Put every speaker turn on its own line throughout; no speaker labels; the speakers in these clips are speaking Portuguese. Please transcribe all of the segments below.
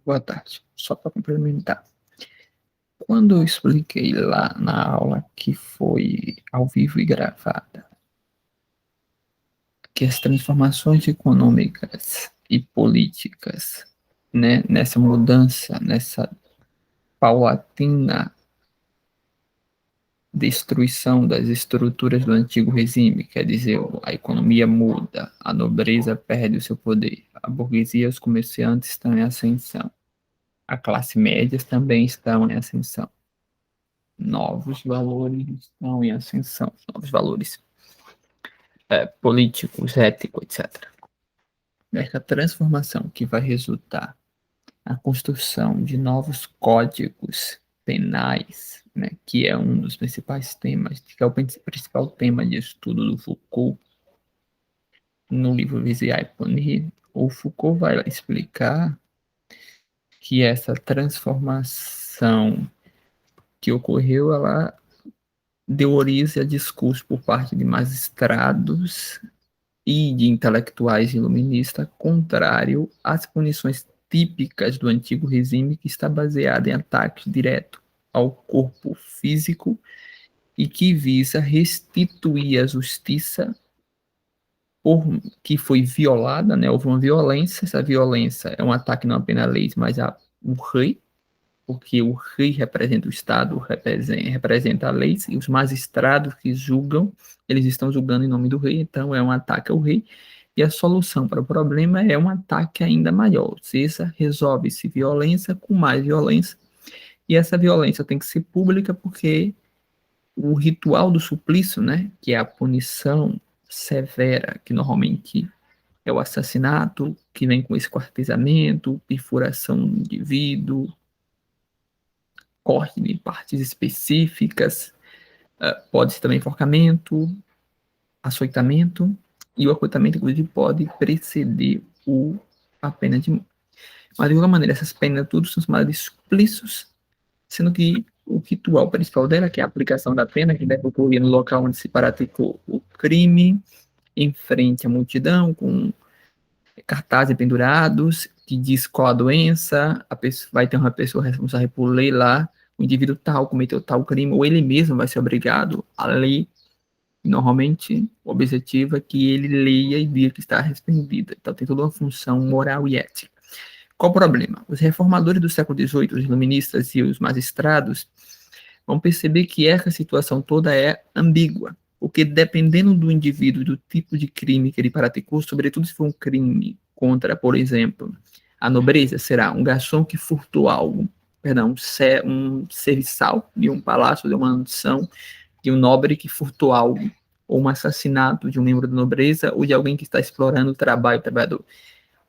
Boa tarde. Só para complementar. Quando eu expliquei lá na aula que foi ao vivo e gravada, que as transformações econômicas e políticas, né, nessa mudança, nessa paulatina destruição das estruturas do antigo regime, quer dizer, a economia muda, a nobreza perde o seu poder, a burguesia e os comerciantes estão em ascensão, a classe média também estão em ascensão. Novos valores estão em ascensão, novos valores políticos, éticos, etc. Essa transformação que vai resultar na construção de novos códigos penais, né, que é um dos principais temas, que é o principal tema de estudo do Foucault no livro Vigiar e Punir, o Foucault vai explicar que essa transformação que ocorreu, ela deu origem a discursos por parte de magistrados e de intelectuais iluministas contrário às punições típicas do antigo regime, que está baseado em ataques diretos ao corpo físico e que visa restituir a justiça por, que foi violada, né? Houve uma violência, essa violência é um ataque não apenas à lei, mas ao rei, porque o rei representa o Estado, representa a lei, e os magistrados que julgam, eles estão julgando em nome do rei, então é um ataque ao rei, e a solução para o problema é um ataque ainda maior, ou seja, resolve-se violência com mais violência, e essa violência tem que ser pública porque o ritual do suplício, né, que é a punição severa, que normalmente é o assassinato, que vem com esquartejamento, perfuração do indivíduo, corte de partes específicas, pode ser também enforcamento, açoitamento, e o açoitamento, inclusive, pode preceder a pena de morte. Mas, de qualquer maneira, essas penas tudo são chamadas de suplícios, sendo que o ritual principal dela, que é a aplicação da pena, que deve ocorrer no local onde se praticou o crime, em frente à multidão, com cartazes pendurados, que diz qual a doença, a pessoa, vai ter uma pessoa responsável por ler lá, o indivíduo tal cometeu tal crime, ou ele mesmo vai ser obrigado a ler. Normalmente, o objetivo é que ele leia e diga que está arrependida. Então, tem toda uma função moral e ética. Qual o problema? Os reformadores do século XVIII, os iluministas e os magistrados, vão perceber que essa situação toda é ambígua, porque dependendo do indivíduo, do tipo de crime que ele praticou, sobretudo se for um crime contra, por exemplo, a nobreza, será um garçom que furtou algo, perdão, um serviçal de um palácio, de uma mansão, de um nobre que furtou algo, ou um assassinato de um membro da nobreza, ou de alguém que está explorando o trabalho do trabalhador,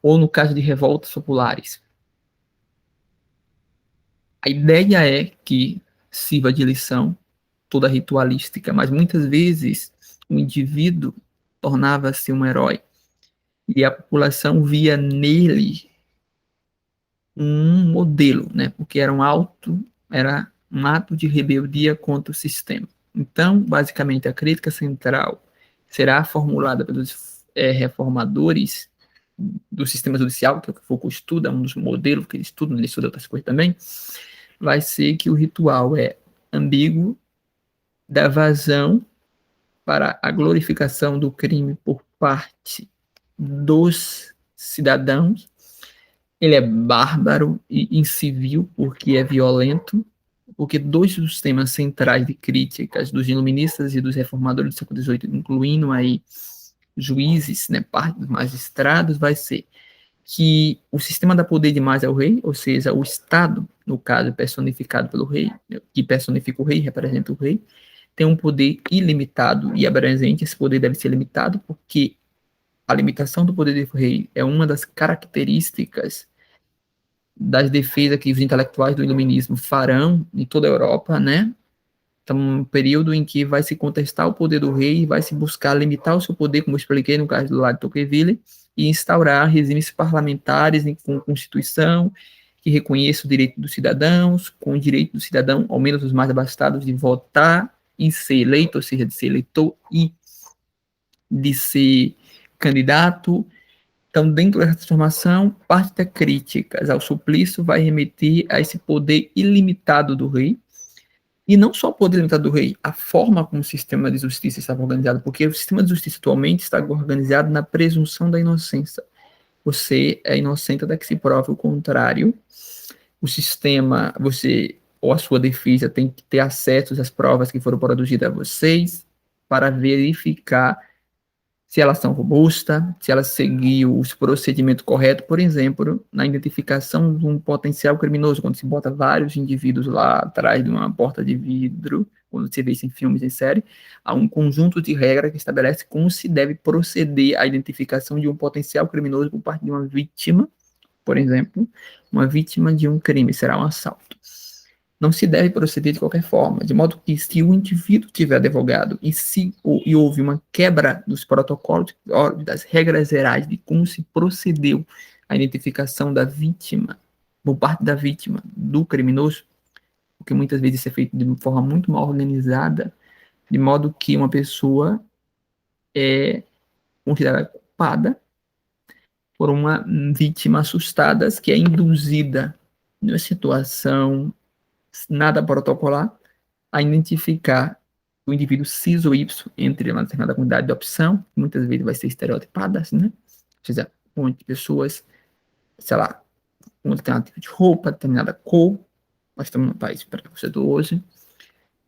ou no caso de revoltas populares. A ideia é que sirva de lição toda ritualística, mas muitas vezes o indivíduo tornava-se um herói e a população via nele um modelo, né? Porque era um ato de rebeldia contra o sistema. Então, basicamente, a crítica central será formulada pelos reformadores do sistema judicial, que é o que o Foucault estuda, um dos modelos que ele estuda outras coisas também, vai ser que o ritual é ambíguo, dá vazão para a glorificação do crime por parte dos cidadãos. Ele é bárbaro e incivil porque é violento, porque dois dos temas centrais de críticas dos iluministas e dos reformadores do século XVIII, incluindo aí juízes, né, parte dos magistrados, vai ser que o sistema dá poder demais ao rei, ou seja, o Estado, no caso personificado pelo rei, que personifica o rei, representa o rei, tem um poder ilimitado e abrangente. Esse poder deve ser limitado porque a limitação do poder do rei é uma das características das defesas que os intelectuais do iluminismo farão em toda a Europa, né? Então, um período em que vai se contestar o poder do rei, vai se buscar limitar o seu poder, como eu expliquei no caso do Lado de Tocqueville, e instaurar regimes parlamentares com constituição que reconheça o direito dos cidadãos, com o direito do cidadão, ao menos os mais abastados, de votar e ser eleito, ou seja, de ser eleitor e de ser candidato. Então, dentro dessa transformação, parte das críticas ao suplício vai remeter a esse poder ilimitado do rei, e não só o poder ilimitado do rei, a forma como o sistema de justiça estava organizado, porque o sistema de justiça atualmente está organizado na presunção da inocência. Você é inocente até que se prove o contrário. O sistema, você ou a sua defesa tem que ter acesso às provas que foram produzidas a vocês para verificar se elas são robustas, se elas seguiu os procedimentos corretos, por exemplo, na identificação de um potencial criminoso, quando se bota vários indivíduos lá atrás de uma porta de vidro, quando se vê isso em filmes e séries, há um conjunto de regras que estabelece como se deve proceder à identificação de um potencial criminoso por parte de uma vítima, por exemplo, uma vítima de um crime, será um assalto. Não se deve proceder de qualquer forma, de modo que se o indivíduo tiver advogado e houve uma quebra dos protocolos, das regras gerais de como se procedeu a identificação da vítima, por parte da vítima, do criminoso, porque muitas vezes isso é feito de uma forma muito mal organizada, de modo que uma pessoa é considerada culpada por uma vítima assustada que é induzida numa situação nada protocolar a identificar o indivíduo X ou Y entre uma determinada comunidade de opção, que muitas vezes vai ser estereotipada, assim, né? Ou seja, onde pessoas, sei lá, com um determinado tipo de roupa, determinada cor, nós estamos num país preconceituoso,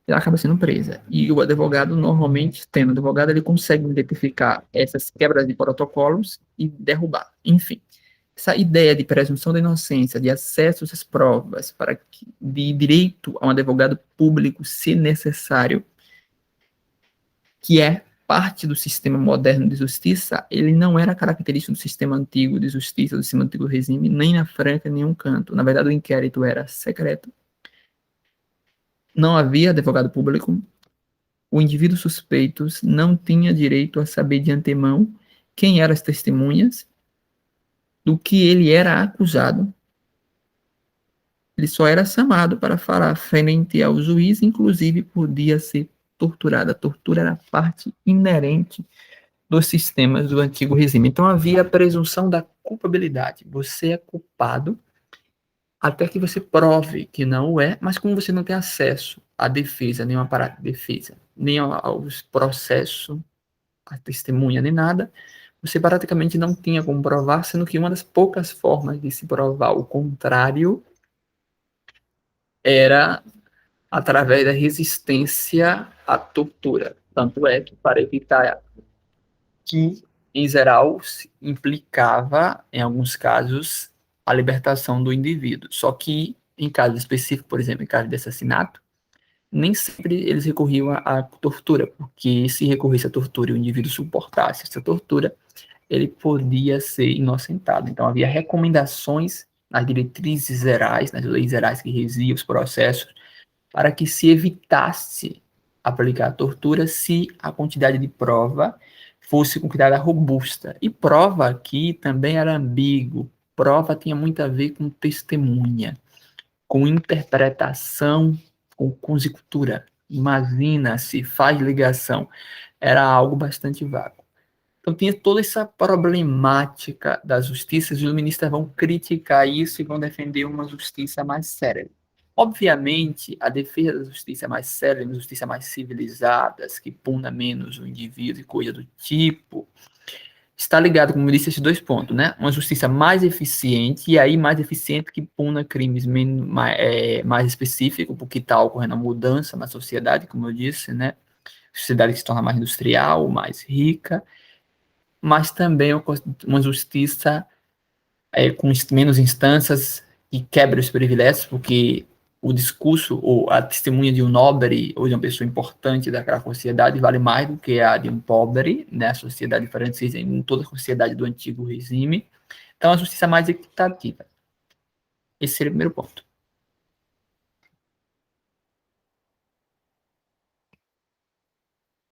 ela acaba sendo presa. E o advogado, normalmente, tendo advogado, ele consegue identificar essas quebras de protocolos e derrubar. Enfim, essa ideia de presunção da inocência, de acesso às provas, de direito a um advogado público, se necessário, que é parte do sistema moderno de justiça, ele não era característico do sistema antigo de justiça, do sistema antigo do regime, nem na França, em nenhum canto. Na verdade, o inquérito era secreto, não havia advogado público, o indivíduo suspeito não tinha direito a saber de antemão quem eram as testemunhas, do que ele era acusado. Ele só era chamado para falar frente ao juiz, inclusive podia ser torturado. A tortura era parte inerente dos sistemas do antigo regime. Então havia a presunção da culpabilidade. Você é culpado até que você prove que não o é, mas como você não tem acesso à defesa, nem ao aparato de defesa, nem aos processos, à testemunha, nem nada, você praticamente não tinha como provar, sendo que uma das poucas formas de se provar o contrário era através da resistência à tortura. Tanto é que, para evitar que, em geral, implicava, em alguns casos, a libertação do indivíduo. Só que, em casos específicos, por exemplo, em caso de assassinato, nem sempre eles recorriam à tortura, porque se recorresse à tortura e o indivíduo suportasse essa tortura, ele podia ser inocentado. Então, havia recomendações nas diretrizes gerais, nas leis gerais que regiam os processos, para que se evitasse aplicar a tortura se a quantidade de prova fosse considerada robusta. E prova aqui também era ambíguo. Prova tinha muito a ver com testemunha, com interpretação, com conjectura. Imagina se faz ligação. Era algo bastante vago. Então tinha toda essa problemática da justiça, os iluministas vão criticar isso e vão defender uma justiça mais séria. Obviamente, a defesa da justiça mais séria, uma justiça mais civilizada, que puna menos o indivíduo e coisa do tipo, está ligado, como eu disse, a esses dois pontos, né? Uma justiça mais eficiente, e aí mais eficiente que puna crimes mais específicos, porque está ocorrendo uma mudança na sociedade, como eu disse, né? Sociedade que se torna mais industrial, mais rica, mas também uma justiça com menos instâncias e quebra os privilégios, porque o discurso ou a testemunha de um nobre ou de uma pessoa importante daquela sociedade vale mais do que a de um pobre, né? A sociedade francesa, em toda a sociedade do antigo regime. Então, a justiça mais equitativa. Esse seria o primeiro ponto.